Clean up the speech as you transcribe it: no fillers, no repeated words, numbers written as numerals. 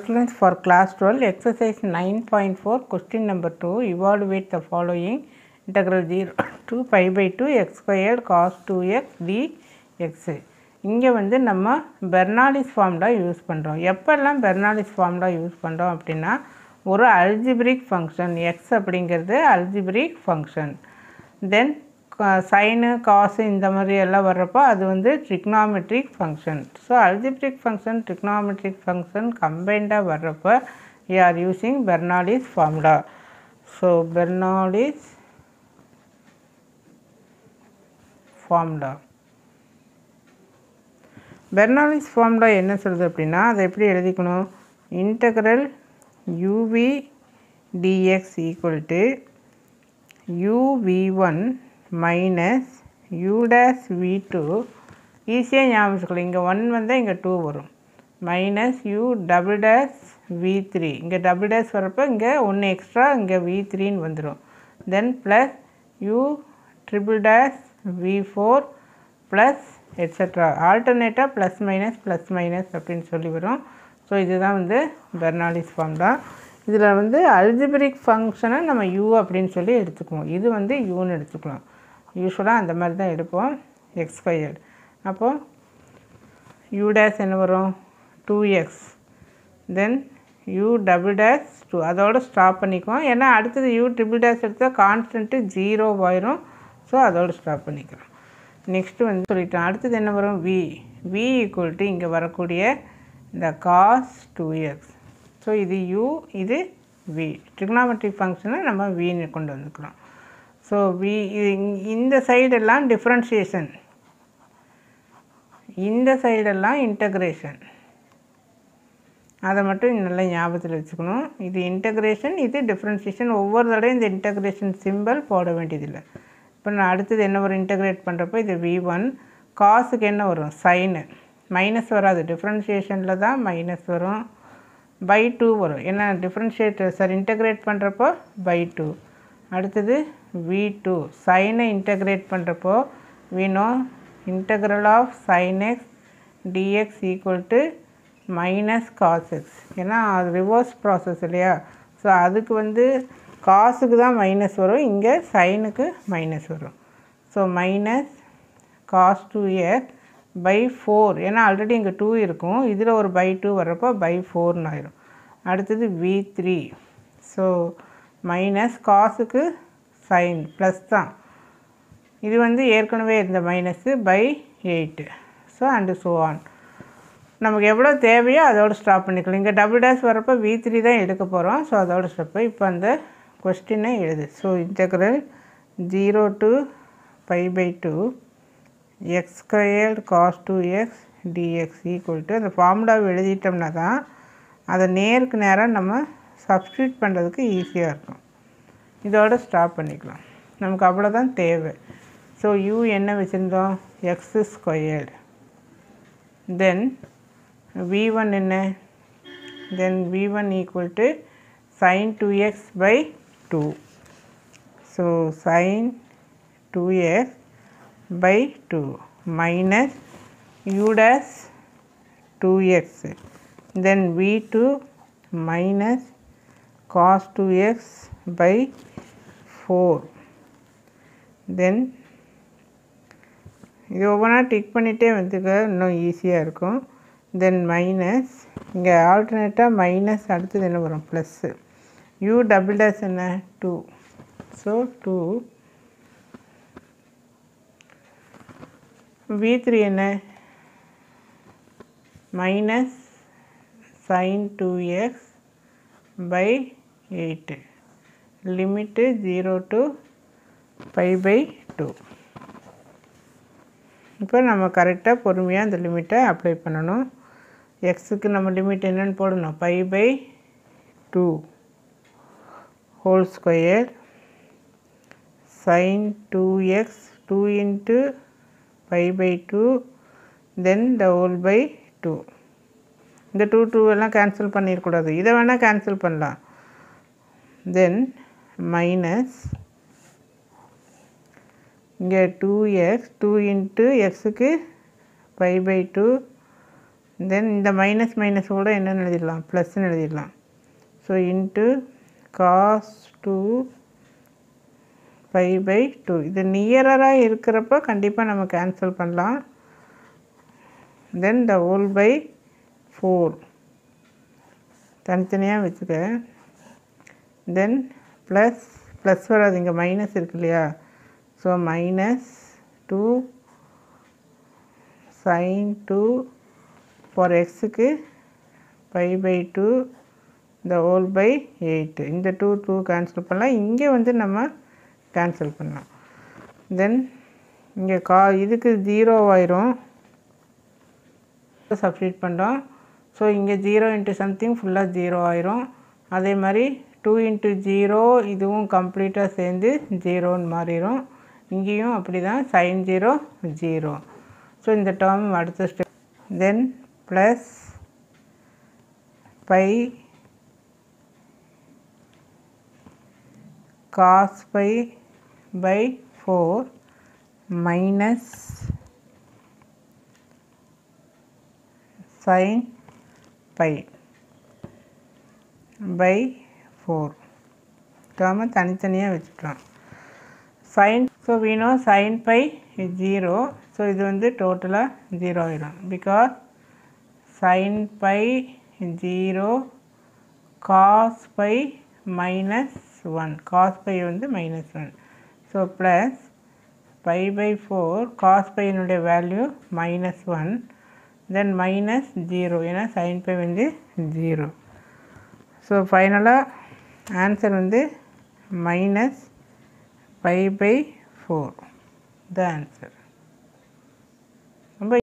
Students, for class 12 exercise 9.4 question number 2, evaluate the following: integral 0 to pi by 2 x squared cos 2x dx. இங்கே வந்து நம்ம பெர்னாலிஸ் formula use பண்ணுறோம். எப்பெல்லாம் பெர்னாலிஸ் formula use பண்ணுறோம் அப்படின்னா, ஒரு அல்ஜிப்ரிக் ஃபங்க்ஷன் எக்ஸ் அப்படிங்கிறது algebraic function, then sine cos இந்த மாதிரி எல்லாம் வர்றப்போ அது வந்து trigonometric function. So algebraic function trigonometric function கம்பைண்டாக வர்றப்போ we are using Bernoulli's formula. So Bernoulli's formula என்ன சொல்லுது அப்படின்னா, அதை எப்படி எழுதிக்கணும்? Integral uv dx equal to uv1 minus u dash v2. ஈஸியாக ஞாபகம் வச்சுக்கலாம். இங்கே 1 வந்தால் இங்கே 2 வரும். Minus u double dash v3. இங்கே டபுள் டேஷ் வரப்போ இங்கே 1 எக்ஸ்ட்ரா, இங்கே v3ன்னு வந்துடும். Then plus u triple dash v4 plus etcetera. ஆல்டர்னேட்டாக ப்ளஸ் மைனஸ் அப்படின்னு சொல்லி வரும். ஸோ இதுதான் வந்து பெர்னாலிஸ் ஃபார்முலா. இதில் வந்து அல்ஜிப்ரிக் ஃபங்க்ஷனை நம்ம u அப்படின்னு சொல்லி எடுத்துக்குவோம். இது வந்து யூன்னு எடுத்துக்கலாம். யூஸ்வலாக அந்த மாதிரி தான் எடுப்போம். X squared. அப்போது u டேஷ் என்ன வரும்? 2x. தென் u டபுள் டேஷ் 2. அதோடு ஸ்டாப் பண்ணிக்குவோம். ஏன்னா அடுத்தது u ட்ரிபிள் டேஷ் எடுத்தால் கான்ஸ்டன்ட்டு 0 ஆயிரும். ஸோ அதோடு ஸ்டாப் பண்ணிக்கிறோம். நெக்ஸ்ட்டு வந்து சொல்லிட்டோம். அடுத்தது என்ன வரும்? v ஈக்குவல் டு இங்கே வரக்கூடிய இந்த cos 2x. ஸோ இது u, இது v. ட்ரிக்னாமெட்ரிக் ஃபங்க்ஷனை நம்ம vன்னு கொண்டு வந்துக்கிறோம். ஸோ இந்த சைடெல்லாம் டிஃப்ரென்ஷியேஷன், இந்த சைடெல்லாம் இன்டகிரேஷன். அதை மட்டும் நல்லா ஞாபகத்தில் வச்சுக்கணும். இது இன்டகிரேஷன், இது டிஃப்ரென்ஷியேஷன். ஒவ்வொரு தடையும் இந்த இன்டகிரேஷன் சிம்பிள் போட வேண்டியதில்லை. இப்போ நான் அடுத்தது என்ன வரும்? இன்டகிரேட் பண்ணுறப்போ இது v1. காசுக்கு என்ன வரும்? சைனு. மைனஸ் வராது, டிஃப்ரென்ஷியேஷனில் தான் மைனஸ் வரும். பை 2 வரும். ஏன்னா இன்டகிரேட் பண்ணுறப்போ பை 2. அடுத்தது v2. சைனை இன்டகிரேட் பண்ணுறப்போ we know integral of sin x dx equal to minus cos x. ஏன்னா அது ரிவர்ஸ் ப்ராசஸ் இல்லையா? ஸோ அதுக்கு வந்து காசுக்கு தான் மைனஸ் வரும், இங்கே சைனுக்கு மைனஸ் வரும். So minus cos 2x pi 4. ஏன்னா ஆல்ரெடி இங்கே 2 இருக்கும், இதில் ஒரு பை 2 வர்றப்போ பை 4ன்னு ஆயிரும். அடுத்தது v3. ஸோ மைனஸ் காசுக்கு சைன் ப்ளஸ் தான், இது வந்து ஏற்கனவே இருந்த minus pi 8. So and so on. நமக்கு எவ்வளோ தேவையோ அதோடு ஸ்டாப் பண்ணிக்கலாம். இங்கே டபுள் டேஷ் வரப்போ v3 தான் எடுக்க போகிறோம். ஸோ அதோடு ஸ்டாப். இப்போ அந்த கொஸ்டினை எழுது. So integral 0 to pi by 2 x squared cos 2x dx equal to, அந்த ஃபார்முலாவை எழுதிட்டோம்னா தான் அதை நேருக்கு நேராக நம்ம சப்ஸ்டியூட் பண்ணுறதுக்கு ஈஸியாக இருக்கும். இதோட ஸ்டாப் பண்ணிக்கலாம். நமக்கு அவ்வளோதான் தேவை. ஸோ u என்ன வச்சுருந்தோம்? X squared. தென் v1 என்ன? Then v1 equal to sin 2x by 2. So sin 2x by 2 minus u dash 2x. then v2 minus cos 2x by 4. then இது ஒவ்வொன்றா டிக் பண்ணிகிட்டே வந்துக்க இன்னும் ஈஸியாக இருக்கும். தென் மைனஸ், இங்கே ஆல்டர்னேட்டாக மைனஸ், அடுத்தது என்ன வரும்? ப்ளஸ்ஸு. u டபுள் டேஷ் என்ன? 2. ஸோ 2. v3 என்ன? Minus sin 2x by 8. Limit 0 to pi by 2. இப்போ நம்ம கரெக்டாக பொறுமையாக அந்த லிமிட்டை அப்ளை பண்ணணும். எக்ஸுக்கு நம்ம லிமிட் என்னென்னு போடணும்? Pi by 2 whole square sin 2x 2 into pi by 2 then the whole by 2. இந்த 2 எல்லாம் கேன்சல் பண்ணிடக்கூடாது, இதை வேணால் கேன்சல் பண்ணலாம். தென் மைனஸ் இங்கே 2x 2 இன்ட்டு எக்ஸுக்கு pi by 2 தென் இந்த மைனஸ் மைனஸ் கூட என்னென்னு எழுதிடலாம், ப்ளஸ்ன்னு எழுதிடலாம். So into cos 2 π/2. இது நியராக இருக்கிறப்ப கண்டிப்பாக நம்ம கேன்சல் பண்ணலாம். தென் த ஹோல் பை 4 தனித்தனியாக வச்சுக்க. தென் ப்ளஸ் ப்ளஸ் வராது, இங்கே மைனஸ் இருக்கு இல்லையா. ஸோ -2 sin 2 ஃபார் எக்ஸுக்கு π/2 the whole by 8. இந்த 2 கேன்சல் பண்ணலாம். இங்கே வந்து நம்ம கேன்சல் பண்ணலாம். தென் இங்கே இதுக்கு 0 ஆயிரும், சப்ஸ்டிட் பண்ணுறோம். ஸோ இங்கே 0 இன்ட்டு சம்திங் ஃபுல்லாக 0 ஆயிரும். அதே மாதிரி 2 இன்ட்டு 0 இதுவும் கம்ப்ளீட்டாக சேர்ந்து 0ன்னு மாறிடும். இங்கேயும் அப்படி தான், sin 0 0. ஸோ இந்த டேர்ம் அடுத்த step. Then plus pi cos π/4 minus sin π/4 டேர்மை தனித்தனியாக வச்சுக்கலாம். sin, so we know sin π is 0. So இது வந்து டோட்டலாக 0 ஆகிடும். பிகாஸ் sin π 0 cos π -1, cos π வந்து -1. ஸோ ப்ளஸ் π/4 cos πனுடைய வேல்யூ -1, தென் -0, ஏன்னா sin π வந்து 0. ஸோ ஃபைனலாக ஆன்சர் வந்து -π/4 த ஆன்சர்.